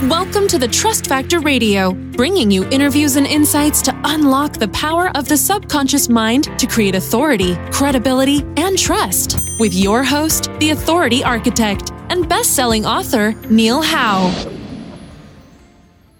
Welcome to the Trust Factor Radio, bringing you interviews and insights to unlock the power of the subconscious mind to create authority, credibility, and trust. With your host, the Authority Architect and best-selling author, Neil Howe.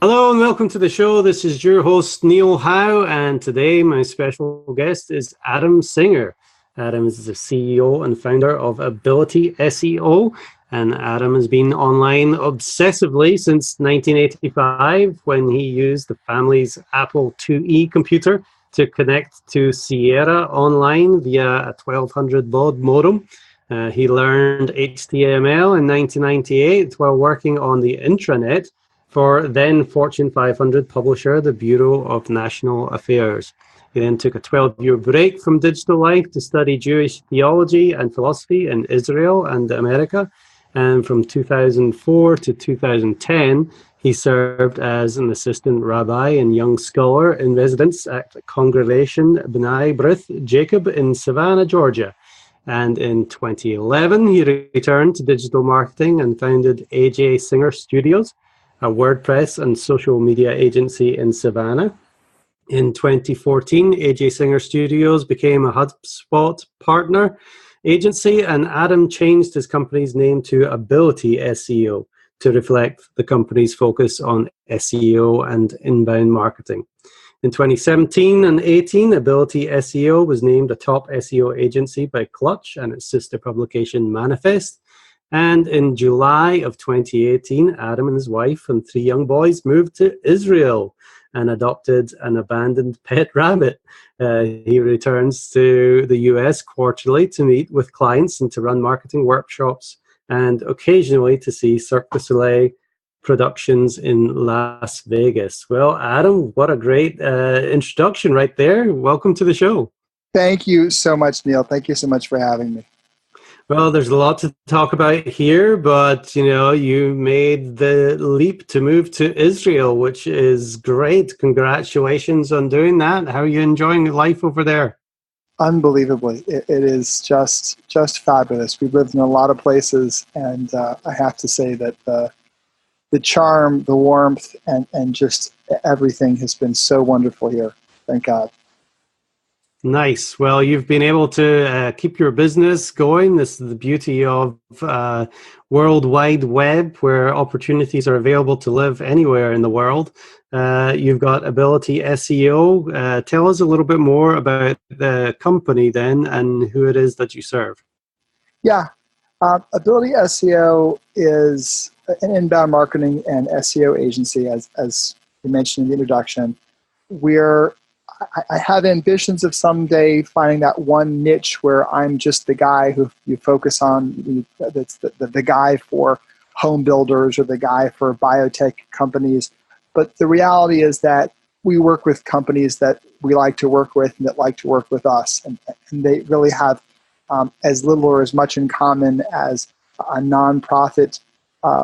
Hello and welcome to the show. This is your host, Neil Howe, and today my special guest is Adam Singer. Adam is the CEO and founder of Ability SEO. And Adam has been online obsessively since 1985 when he used the family's Apple IIe computer to connect to Sierra online via a 1200 baud modem. He learned HTML in 1998 while working on the intranet for then Fortune 500 publisher, the Bureau of National Affairs. He then took a 12-year break from digital life to study Jewish theology and philosophy in Israel and America. And from 2004 to 2010, he served as an assistant rabbi and young scholar in residence at Congregation B'nai B'rith Jacob in Savannah, Georgia. And in 2011, he returned to digital marketing and founded AJ Singer Studios, a WordPress and social media agency in Savannah. In 2014, AJ Singer Studios became a HubSpot partner agency, and Adam changed his company's name to Ability SEO to reflect the company's focus on SEO and inbound marketing. In 2017 and 18, Ability SEO was named a top SEO agency by Clutch and its sister publication Manifest. And in July of 2018, Adam and his wife and 3 young boys moved to Israel and adopted an abandoned pet rabbit. He returns to the US quarterly to meet with clients and to run marketing workshops and occasionally to see Cirque du Soleil productions in Las Vegas. Well, Adam, what a great introduction right there. Welcome to the show. Thank you so much, Neil. Thank you so much for having me. Well, there's a lot to talk about here, but, you made the leap to move to Israel, which is great. Congratulations on doing that. How are you enjoying life over there? Unbelievably. It is just fabulous. We've lived in a lot of places, and I have to say that the charm, the warmth, and just everything has been so wonderful here. Thank God. Nice. Well, you've been able to keep your business going. This is the beauty of World Wide Web, where opportunities are available to live anywhere in the world. You've got Ability SEO. Tell us a little bit more about the company then and who it is that you serve. Yeah. Ability SEO is an inbound marketing and SEO agency, as you mentioned in the introduction. I have ambitions of someday finding that one niche where I'm just the guy who you focus on. That's the guy for home builders or the guy for biotech companies. But the reality is that we work with companies that we like to work with and that like to work with us. And they really have as little or as much in common as a nonprofit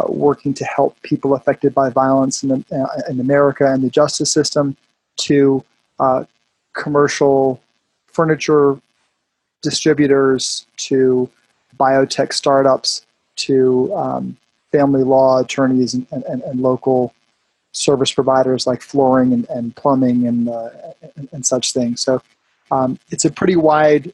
working to help people affected by violence in America and the justice system to commercial furniture distributors, to biotech startups, to family law attorneys and local service providers like flooring and plumbing and such things. So it's a pretty wide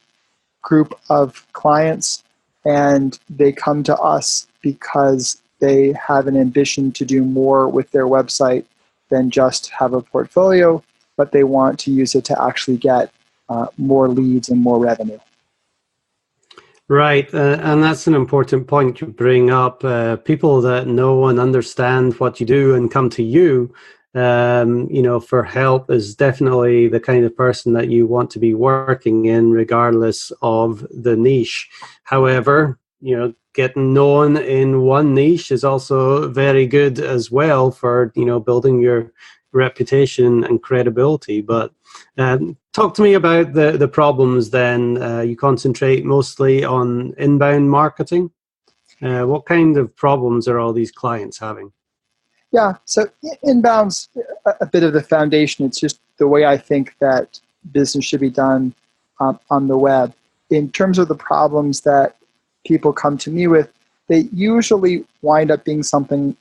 group of clients, and they come to us because they have an ambition to do more with their website than just have a portfolio, but they want to use it to actually get more leads and more revenue. Right, and that's an important point to bring up. People that know and understand what you do and come to you, for help is definitely the kind of person that you want to be working in, regardless of the niche. However, getting known in one niche is also very good as well for, building your reputation and credibility. But talk to me about the problems then. You concentrate mostly on inbound marketing. What kind of problems are all these clients having? Yeah, so inbound's a bit of the foundation. It's just the way I think that business should be done on the web. In terms of the problems that people come to me with, they usually wind up being something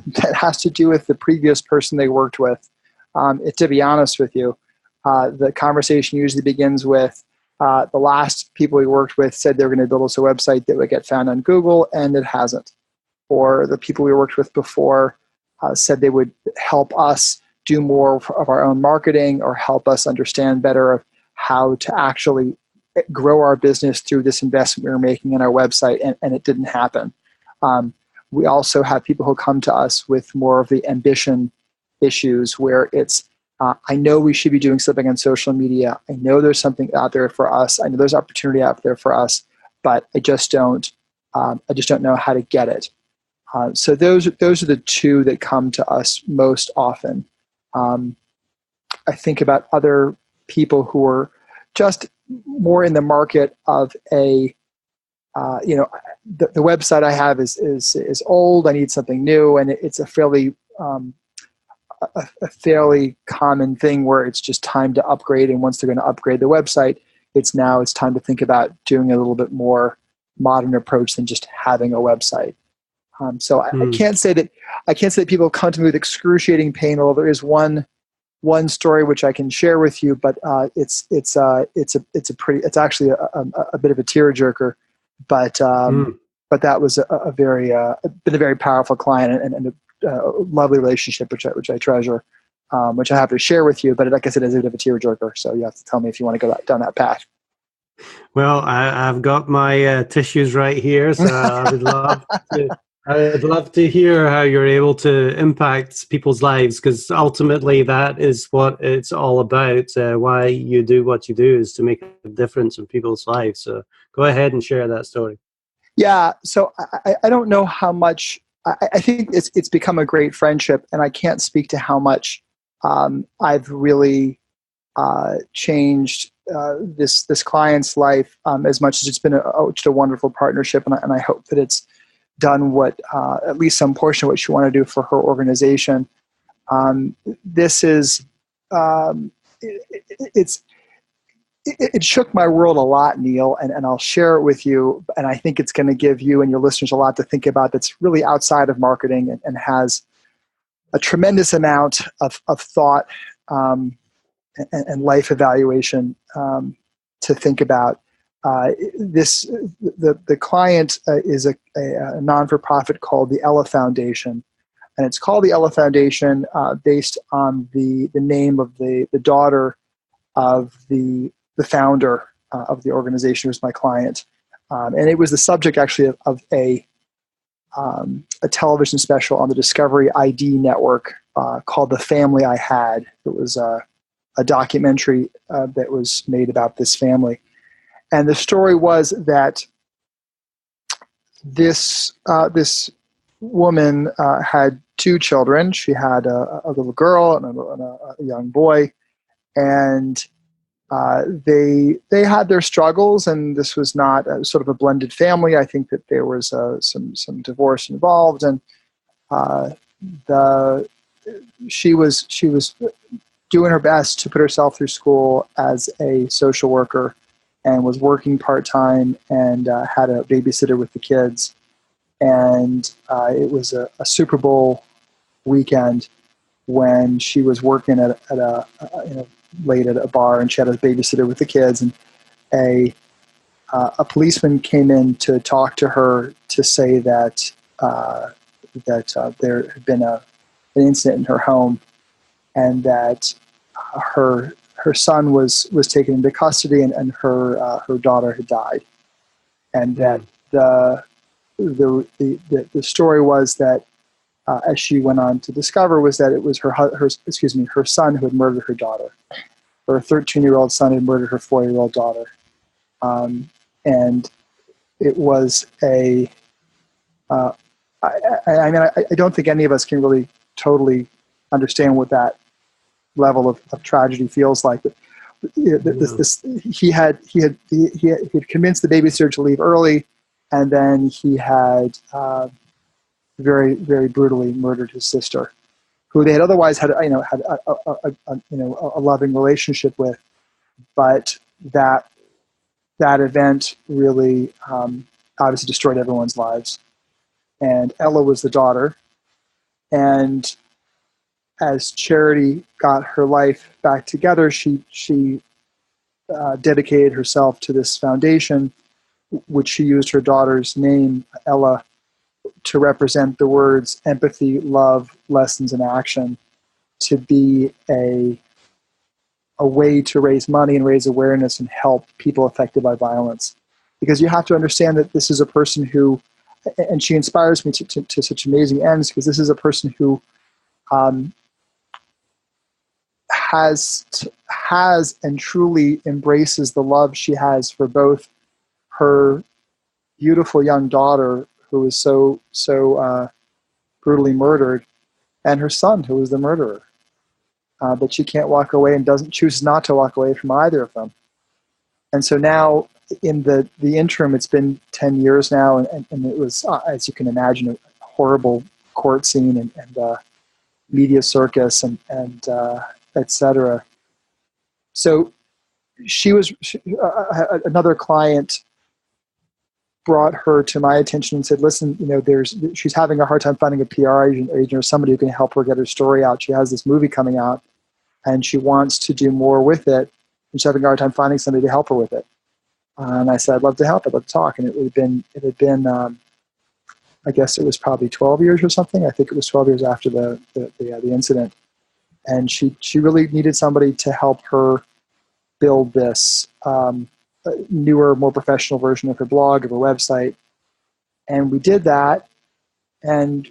that has to do with the previous person they worked with. To be honest with you, the conversation usually begins with the last people we worked with said they were going to build us a website that would get found on Google, and it hasn't. Or the people we worked with before said they would help us do more of our own marketing or help us understand better of how to actually grow our business through this investment we were making in our website, and it didn't happen. We also have people who come to us with more of the ambition issues where it's, I know we should be doing something on social media. I know there's something out there for us. I know there's opportunity out there for us, but I just don't know how to get it. So those are the two that come to us most often. I think about other people who are just more in the market of the website I have is old. I need something new, and it's a fairly common thing where it's just time to upgrade. And once they're going to upgrade the website, it's time to think about doing a little bit more modern approach than just having a website. So I can't say that people come to me with excruciating pain, although there is one story which I can share with you, but it's actually a bit of a tearjerker, but that was been a very powerful client and a lovely relationship which I treasure, which I have to share with you. But like I said, it's a bit of a tearjerker, so you have to tell me if you want to go down that path. Well, I've got my tissues right here, so I would love to hear how you're able to impact people's lives, because ultimately that is what it's all about. Why you do what you do is to make a difference in people's lives. So go ahead and share that story. Yeah. So I don't know how much. I think it's become a great friendship, and I can't speak to how much I've really changed this client's life as much as it's been just a wonderful partnership, and I hope that it's done what at least some portion of what she wanted to do for her organization. This is it shook my world a lot, Neil, and I'll share it with you. And I think it's going to give you and your listeners a lot to think about that's really outside of marketing and has a tremendous amount of thought and life evaluation to think about. The client is a non-for-profit called the Ella Foundation, and it's called the Ella Foundation based on the name of the daughter of the founder of the organization, who was my client, and it was the subject actually of a television special on the Discovery ID network called "The Family I Had." It was a documentary that was made about this family. And the story was that this woman had two children. She had a little girl and a young boy, and they had their struggles. And this was not sort of a blended family. I think that there was some divorce involved, and she was doing her best to put herself through school as a social worker, and was working part-time and had a babysitter with the kids. And it was a Super Bowl weekend when she was working late at a bar, and she had a babysitter with the kids. And a policeman came in to talk to her to say that there had been an incident in her home, and that her son was taken into custody, and her daughter had died, and that the story was that as she went on to discover was that it was her son who had murdered her daughter. Her 13-year-old son had murdered her 4-year-old daughter, and it was I don't think any of us can really totally understand what that level of tragedy feels like. But he had convinced the babysitter to leave early, and then he had very, very brutally murdered his sister, who they had otherwise had a loving relationship with. But that event really obviously destroyed everyone's lives. And Ella was the daughter, And as Charity got her life back together, she dedicated herself to this foundation, which she used her daughter's name, Ella, to represent the words empathy, love, lessons, and action, to be a way to raise money and raise awareness and help people affected by violence. Because you have to understand that this is a person who, and she inspires me to such amazing ends, because this is a person who has and truly embraces the love she has for both her beautiful young daughter, who was so brutally murdered, and her son, who was the murderer. But she can't walk away and chooses not to walk away from either of them. And so now, in the interim, it's been 10 years now, and it was, as you can imagine, a horrible court scene and media circus and etc. So another client brought her to my attention and said, listen, she's having a hard time finding a PR agent or somebody who can help her get her story out. She has this movie coming out and she wants to do more with it, and she's having a hard time finding somebody to help her with it. And I said, I'd love to help. I'd love to talk. And it had been I guess it was probably 12 years or something. I think it was 12 years after the incident. And she really needed somebody to help her build this newer, more professional version of her blog, of her website. And we did that. And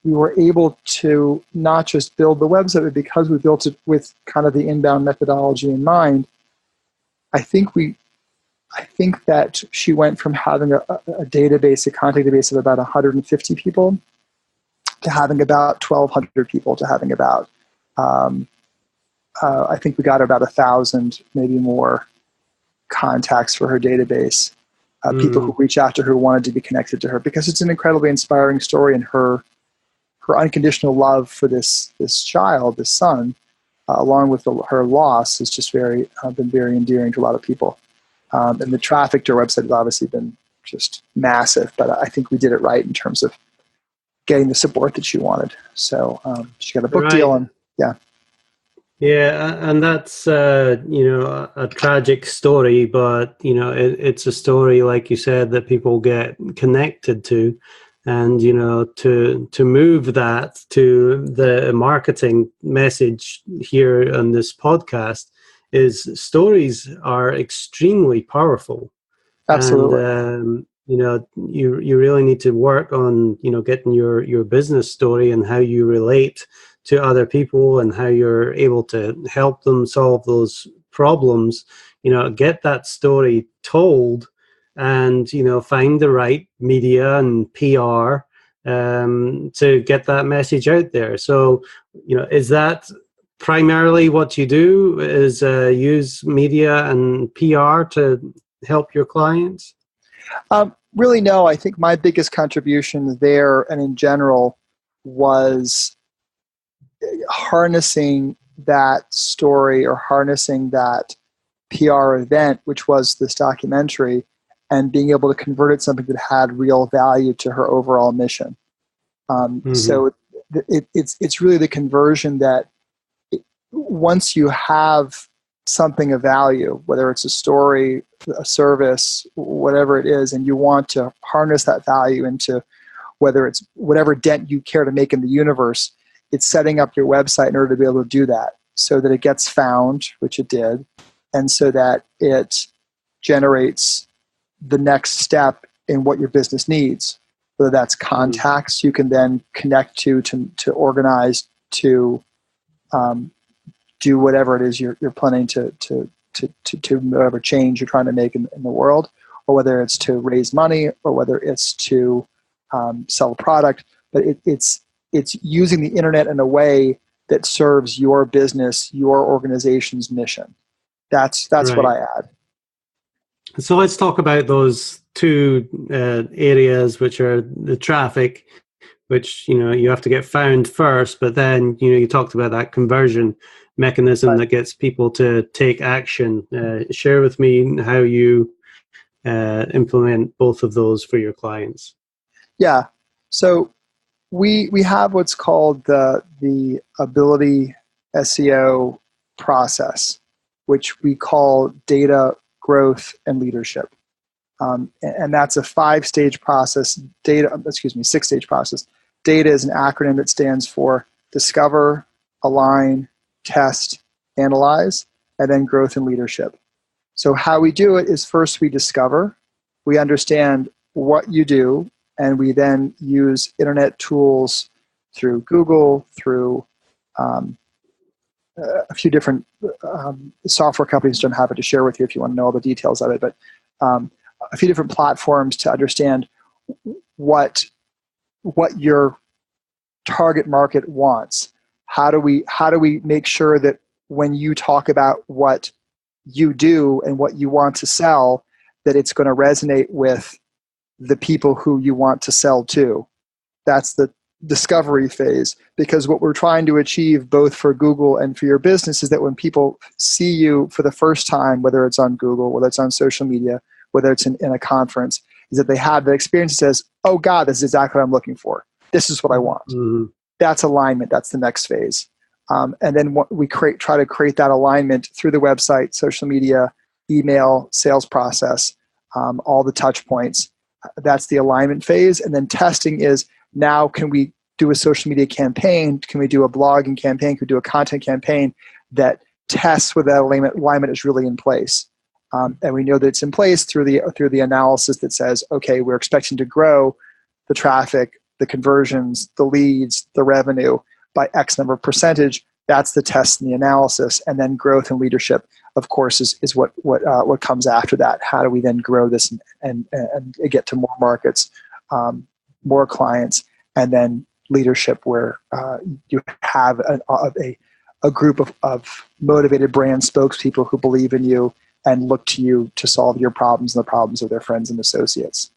we were able to not just build the website, but because we built it with kind of the inbound methodology in mind, I think that she went from having a contact database of about 150 people to having about 1,200 people to having about, I think we got about 1,000, maybe more, contacts for her database. People who reach out to her, wanted to be connected to her, because it's an incredibly inspiring story, and her unconditional love for this child, this son, along with her loss, has just been very endearing to a lot of people. And the traffic to her website has obviously been just massive, but I think we did it right in terms of getting the support that she wanted. So she got a book deal, and yeah. Yeah, and that's a tragic story, but it's a story, like you said, that people get connected to, and to move that to the marketing message here on this podcast is stories are extremely powerful. Absolutely. And you really need to work on getting your business story and how you relate to other people and how you're able to help them solve those problems. Get that story told, and find the right media and PR to get that message out there. So is that primarily what you do, is use media and PR to help your clients? Really, no. I think my biggest contribution there and in general was harnessing that story, or harnessing that PR event, which was this documentary, and being able to convert it to something that had real value to her overall mission. So it's really the conversion that once you have something of value, whether it's a story, a service, whatever it is, and you want to harness that value into whether it's whatever dent you care to make in the universe, it's setting up your website in order to be able to do that, so that it gets found, which it did, and so that it generates the next step in what your business needs. Whether that's contacts you can then connect to organize to do whatever it is you're planning to whatever change you're trying to make in the world, or whether it's to raise money, or whether it's to sell a product. But it's using the internet in a way that serves your business, your organization's mission. That's right. What I add. So let's talk about those two areas, which are the traffic, which you have to get found first, but then you talked about that conversion mechanism that gets people to take action. Share with me how you implement both of those for your clients. Yeah. So we have what's called the Ability SEO process, which we call data, growth, and leadership. And that's a 5-stage process. 6-stage process. Data is an acronym that stands for discover, align, test, analyze, and then growth and leadership. So how we do it is first we discover, we understand what you do, and we then use internet tools through Google, through a few different software companies, which I'm happy to share with you if you want to know all the details of it, but a few different platforms to understand what your target market wants. How do we make sure that when you talk about what you do and what you want to sell, that it's going to resonate with the people who you want to sell to? That's the discovery phase, because what we're trying to achieve both for Google and for your business is that when people see you for the first time, whether it's on Google, whether it's on social media, whether it's in a conference, is that they have the experience that says, oh God, this is exactly what I'm looking for. This is what I want. Mm-hmm. That's alignment. That's the next phase. And then we try to create that alignment through the website, social media, email, sales process, all the touch points. That's the alignment phase. And then testing is, now can we do a social media campaign? Can we do a blogging campaign? Can we do a content campaign that tests whether that alignment is really in place? And we know that it's in place through the analysis that says, okay, we're expecting to grow the traffic, the conversions, the leads, the revenue by X number of percentage. That's the test and the analysis. And then growth and leadership, of course, is what comes after that. How do we then grow this and get to more markets, more clients, and then leadership, where you have a group of motivated brand spokespeople who believe in you and look to you to solve your problems and the problems of their friends and associates.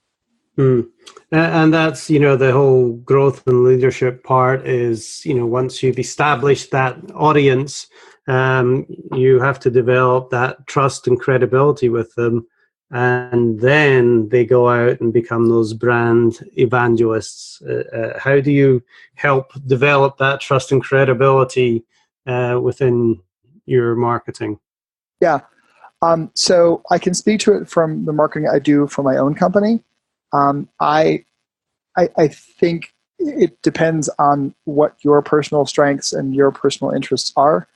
Mm. And that's, the whole growth and leadership part is, once you've established that audience, you have to develop that trust and credibility with them. And then they go out and become those brand evangelists. How do you help develop that trust and credibility within your marketing? Yeah. So I can speak to it from the marketing I do for my own company. I think it depends on what your personal strengths and your personal interests are.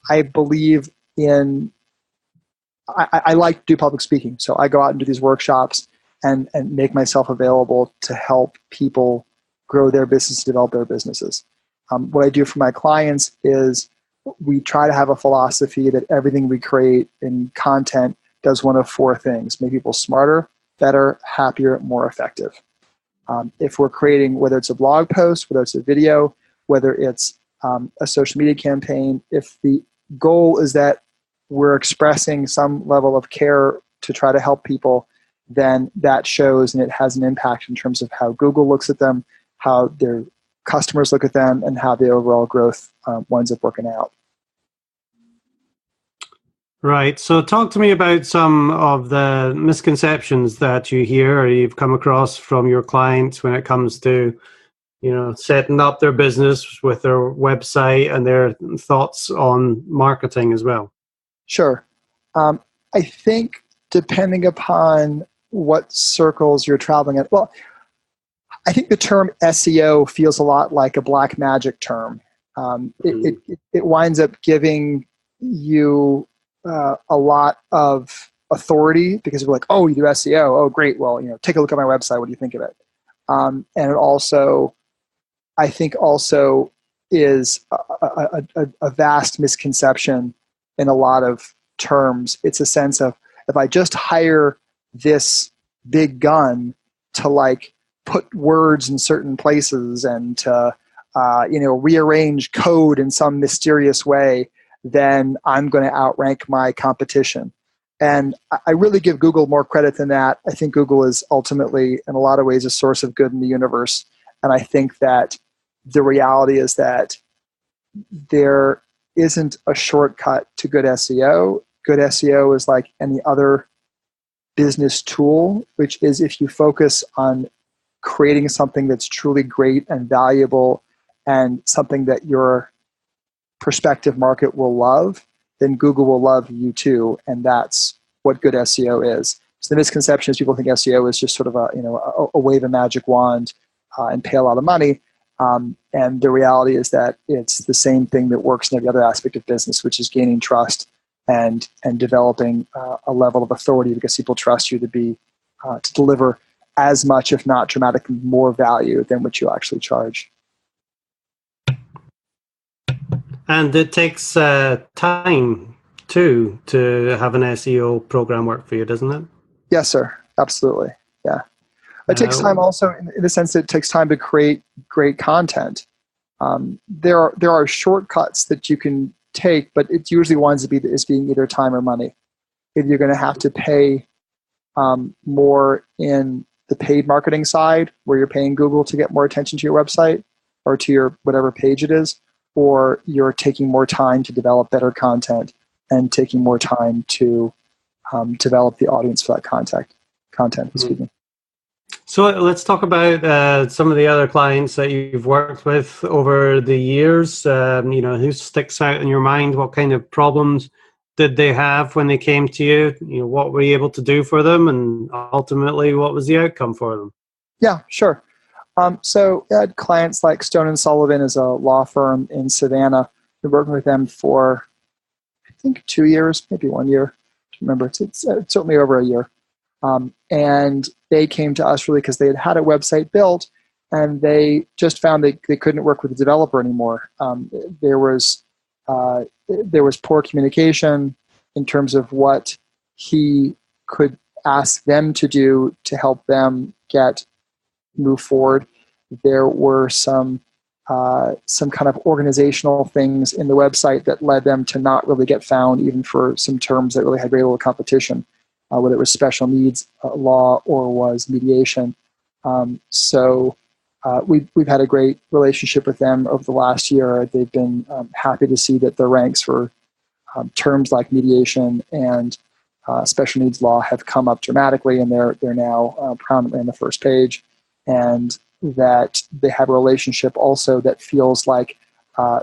I believe in, I like to do public speaking. So I go out and do these workshops and make myself available to help people grow their business, develop their businesses. What I do for my clients is we try to have a philosophy that everything we create in content does one of 4 things: make people smarter, better, happier, more effective. If we're creating, whether it's a blog post, whether it's a video, whether it's a social media campaign, if the goal is that we're expressing some level of care to try to help people, then that shows and it has an impact in terms of how Google looks at them, how their customers look at them, and how the overall growth winds up working out. Right. So talk to me about some of the misconceptions that you hear or you've come across from your clients when it comes to, setting up their business with their website and their thoughts on marketing as well. Sure. I think depending upon what circles you're traveling in, well, I think the term SEO feels a lot like a black magic term. It winds up giving you a lot of authority because we're like, oh, you do SEO. Oh, great. Well, take a look at my website. What do you think of it? And it also, I think also is a vast misconception in a lot of terms. It's a sense of, if I just hire this big gun to put words in certain places and to rearrange code in some mysterious way, then I'm going to outrank my competition. And I really give Google more credit than that. I think Google is ultimately, in a lot of ways, a source of good in the universe. And I think that the reality is that there isn't a shortcut to good SEO. Good SEO is like any other business tool, which is if you focus on creating something that's truly great and valuable and something that your prospective market will love, then Google will love you too. And that's what good SEO is. So the misconception is people think SEO is just sort of a wave a magic wand and pay a lot of money. And the reality is that it's the same thing that works in every other aspect of business, which is gaining trust and developing a level of authority because people trust you to deliver as much, if not dramatically more value than what you actually charge. And it takes time too to have an SEO program work for you, doesn't it? Yes, sir. Absolutely. Yeah. It takes time also in the sense that it takes time to create great content. There are shortcuts that you can take, but it usually winds up as being either time or money. Either you're going to have to pay more in the paid marketing side, where you're paying Google to get more attention to your website or to your whatever page it is, or you're taking more time to develop better content and taking more time to develop the audience for that content. Excuse me. So let's talk about some of the other clients that you've worked with over the years. Who sticks out in your mind? What kind of problems did they have when they came to you? What were you able to do for them, and ultimately, what was the outcome for them? Yeah, sure. So I had clients like Stone & Sullivan is a law firm in Savannah. Been working with them for, I think, 2 years, maybe 1 year. I don't remember. It's certainly over a year. And they came to us really because they had a website built, and they just found they couldn't work with the developer anymore. There was poor communication in terms of what he could ask them to do to help them move forward. There were some kind of organizational things in the website that led them to not really get found, even for some terms that really had very little competition, whether it was special needs law or was mediation. So we've had a great relationship with them over the last year. They've been happy to see that the ranks for terms like mediation and special needs law have come up dramatically, and they're now prominently on the first page, and that they have a relationship also that feels like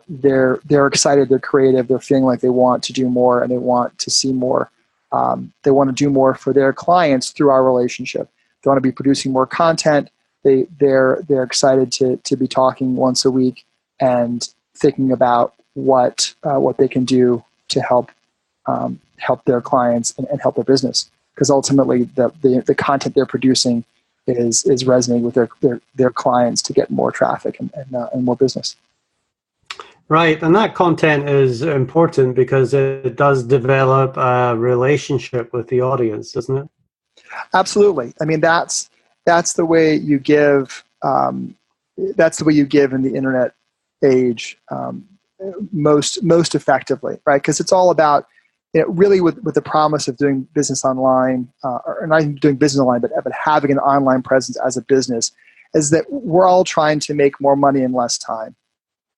they're excited, they're creative, they're feeling like they want to do more and they want to see more. They want to do more for their clients through our relationship. They want to be producing more content. They're excited to be talking once a week and thinking about what they can do to help their clients and help their business. Because ultimately, the content they're producing is resonating with their clients to get more traffic and more business. Right, and that content is important because it does develop a relationship with the audience, doesn't it? Absolutely. I mean, that's the way you give. That's the way you give in the internet age most effectively, right? Because it's all about really with the promise of doing business online, or not even doing business online, but having an online presence as a business, is that we're all trying to make more money in less time.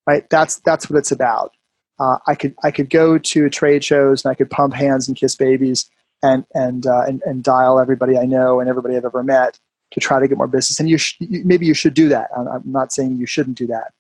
Right, that's what it's about. I could go to trade shows and I could pump hands and kiss babies and dial everybody I know and everybody I've ever met to try to get more business. And maybe you should do that. I'm not saying you shouldn't do that.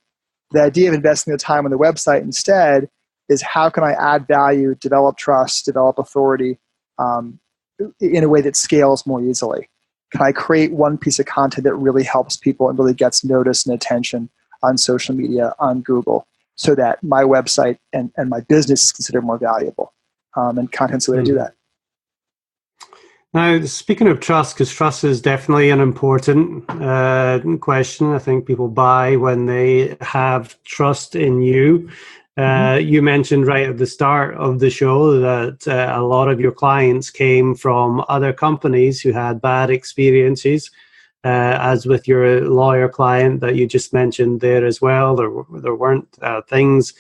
The idea of investing the time on the website instead is how can I add value, develop trust, develop authority in a way that scales more easily? Can I create one piece of content that really helps people and really gets notice and attention on social media, on Google, so that my website and my business is considered more valuable? And content's the way to do that. Now, speaking of trust, because trust is definitely an important question. I think people buy when they have trust in you. You mentioned right at the start of the show that a lot of your clients came from other companies who had bad experiences. As with your lawyer client that you just mentioned there as well, there weren't things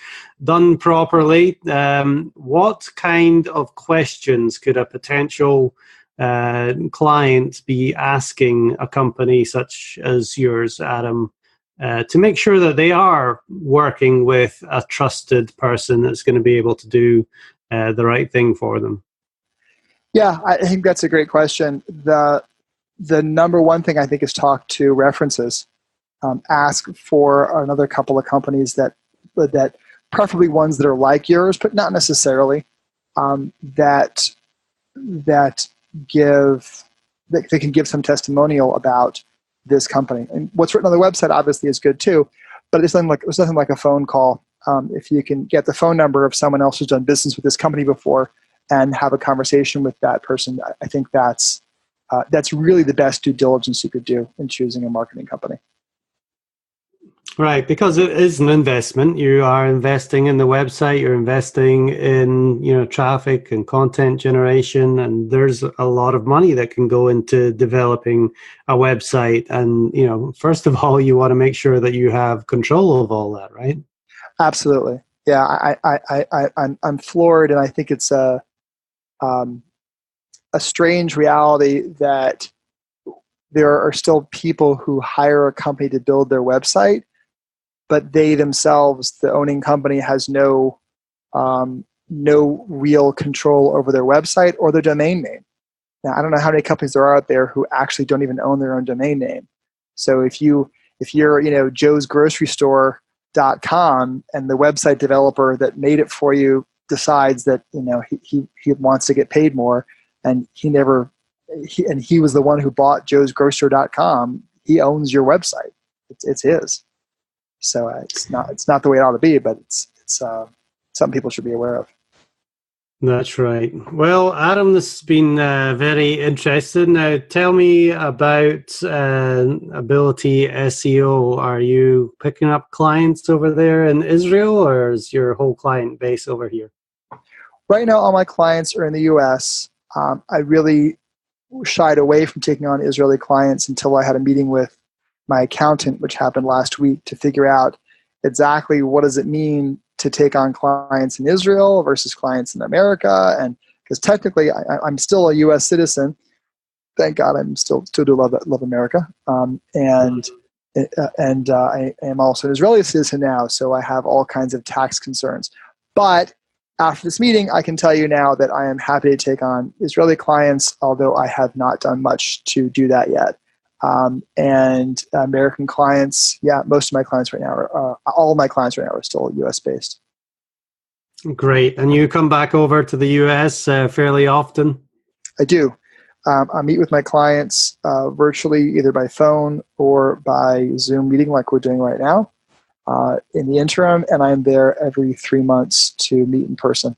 done properly. What kind of questions could a potential client be asking a company such as yours, Adam, to make sure that they are working with a trusted person that's going to be able to do the right thing for them? Yeah, I think that's a great question. the number one thing I think is talk to references. Ask for another couple of companies that preferably ones that are like yours, but not necessarily, that can give some testimonial about this company. And what's written on the website obviously is good too, but it's nothing like a phone call. If you can get the phone number of someone else who's done business with this company before and have a conversation with that person, I think that's really the best due diligence you could do in choosing a marketing company. Right, because it is an investment. You are investing in the website, you're investing in, traffic and content generation, and there's a lot of money that can go into developing a website. And, first of all, you want to make sure that you have control of all that, right? Absolutely. Yeah, I'm floored, and I think it's a strange reality that there are still people who hire a company to build their website, but they themselves, the owning company, has no real control over their website or their domain name. Now, I don't know how many companies there are out there who actually don't even own their own domain name. So if you're joesgrocerystore.com and the website developer that made it for you decides that he wants to get paid more, and he was the one who bought joesgrocer.com, he owns your website. It's his. So it's not the way it ought to be, but it's something people should be aware of. That's right. Well, Adam, this has been very interesting. Now, tell me about Ability SEO. Are you picking up clients over there in Israel, or is your whole client base over here? Right now, all my clients are in the U.S. I really shied away from taking on Israeli clients until I had a meeting with my accountant, which happened last week, to figure out exactly what does it mean to take on clients in Israel versus clients in America. And because technically I'm still a U.S. citizen, thank God, I'm still do love America. And I am also an Israeli citizen now, so I have all kinds of tax concerns. But after this meeting, I can tell you now that I am happy to take on Israeli clients, although I have not done much to do that yet. And American clients, most of my clients right now all of my clients right now are still US based. Great. And you come back over to the US fairly often? I do. I meet with my clients virtually, either by phone or by Zoom meeting like we're doing right now in the interim, and I'm there every 3 months to meet in person.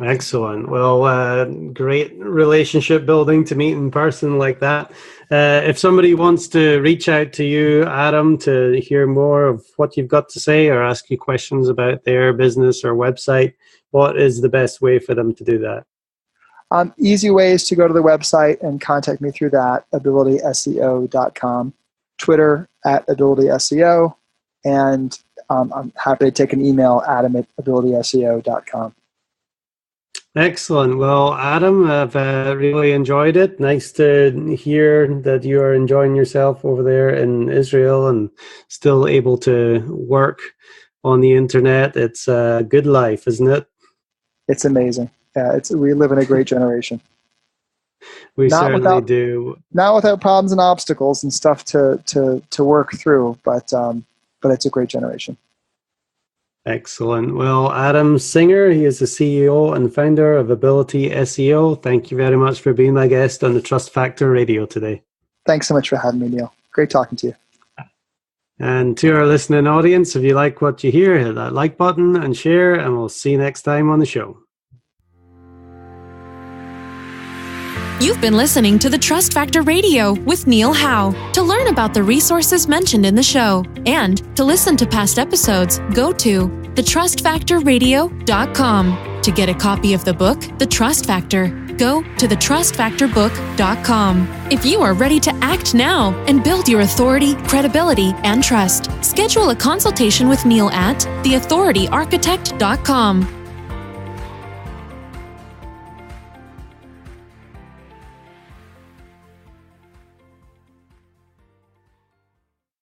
Excellent. Well, great relationship building to meet in person like that. If somebody wants to reach out to you, Adam, to hear more of what you've got to say or ask you questions about their business or website, what is the best way for them to do that? Easy way is to go to the website and contact me through that, AbilitySEO.com, Twitter @AbilitySEO, and I'm happy to take an email, Adam@AbilitySEO.com. Excellent. Well, Adam, I've really enjoyed it. Nice to hear that you are enjoying yourself over there in Israel and still able to work on the internet. It's a good life, isn't it? It's amazing. We live in a great generation. We certainly do. Not without problems and obstacles and stuff to work through, but it's a great generation. Excellent. Well, Adam Singer, he is the CEO and founder of Ability SEO. Thank you very much for being my guest on the Trust Factor Radio today. Thanks so much for having me, Neil. Great talking to you. And to our listening audience, if you like what you hear, hit that like button and share, and we'll see you next time on the show. You've been listening to the Trust Factor Radio with Neil Howe. To learn about the resources mentioned in the show and to listen to past episodes, go to thetrustfactorradio.com. To get a copy of the book, The Trust Factor, go to thetrustfactorbook.com. If you are ready to act now and build your authority, credibility, and trust, schedule a consultation with Neil at theauthorityarchitect.com.